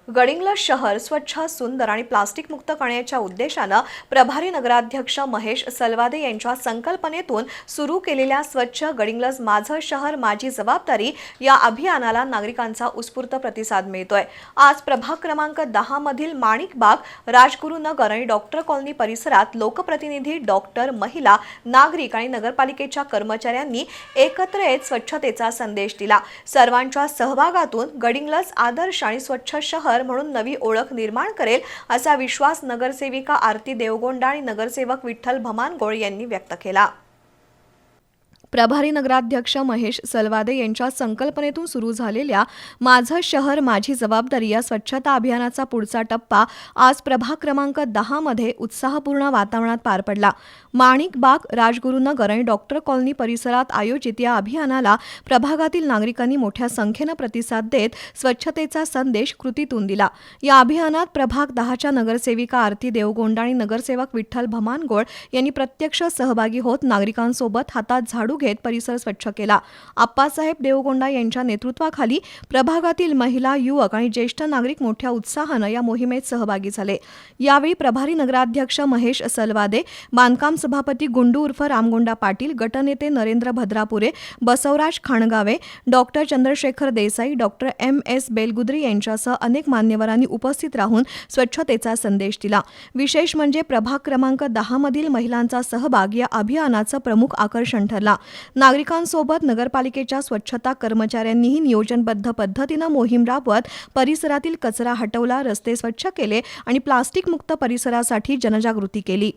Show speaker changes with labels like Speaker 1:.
Speaker 1: गडिंग्लज शहर स्वच्छ, सुंदर आणि प्लास्टिक मुक्त करण्याच्या उद्देशानं प्रभारी नगराध्यक्ष महेश सलवादे यांच्या संकल्पनेतून सुरू केलेल्या स्वच्छ गडिंग्लज माझं शहर माझी जबाबदारी या अभियानाला नागरिकांचा उत्स्फूर्त प्रतिसाद मिळतोय। आज प्रभाग क्रमांक 10 मधील माणिकबाग, राजगुरुनगर आणि डॉक्टर कॉलनी परिसरात लोकप्रतिनिधी, डॉक्टर, महिला, नागरिक आणि नगरपालिकेच्या कर्मचाऱ्यांनी एकत्र येत स्वच्छतेचा संदेश दिला। सर्वांच्या सहभागातून गडिंग्लज आदर्श आणि स्वच्छ शहर म्हणून नवी ओळख निर्माण करेल असा विश्वास नगरसेविका आरती देवगोंडा आणि नगरसेवक विठ्ठल भमानगोळ यांनी व्यक्त केला। प्रभारी नगराध्यक्ष महेश सलवादे यांच्या संकल्पनेतून सुरू झालेल्या माझं शहर माझी जबाबदारी या स्वच्छता अभियानाचा पुढचा टप्पा आज प्रभाग क्रमांक 10 मध्ये उत्साहपूर्ण वातावरणात पार पडला। माणिकबाग, राजगुरुनगर आणि डॉक्टर कॉलनी परिसरात आयोजित या अभियानाला प्रभागातील नागरिकांनी मोठ्या संख्येने प्रतिसाद देत स्वच्छतेचा संदेश कृतीतून दिला। या अभियानात प्रभाग 10च्या नगरसेविका आरती देवगोंडा आणि नगरसेवक विठ्ठल भमानगोळ यांनी प्रत्यक्ष सहभागी होत नागरिकांसोबत हातात झाडू घेत परिसर स्वच्छ केला। आप्पासाहेब देवगोंडा यांच्या नेतृत्वाखाली प्रभागातील महिला, युवक आणि ज्येष्ठ नागरिक मोठ्या उत्साहानं या मोहिमेत सहभागी झाले। यावेळी प्रभारी नगराध्यक्ष महेश सलवादे, बांधकाम सभापती गुंडू उर्फ रामगोंडा पाटील, गटनेते Narendra Bhadrapure, Basavaraj Khangave, doctor Chandrashekhar Desai, doctor MS Belgudri यांच्यासह अनेक मान्यवरांनी उपस्थित राहून स्वच्छतेचा संदेश दिला। विशेष म्हणजे प्रभाग क्रमांक 10 मधील महिलांचा सहभाग या अभियानाचं प्रमुख आकर्षण ठरला। नागरिकांसोबत नगरपालिकेच्या स्वच्छता कर्मचाऱ्यांनीही नियोजनबद्ध पद्धतीनं मोहीम राबवत परिसरातील कचरा हटवला, रस्ते स्वच्छ केले आणि प्लास्टिक मुक्त परिसरासाठी जनजागृती केली।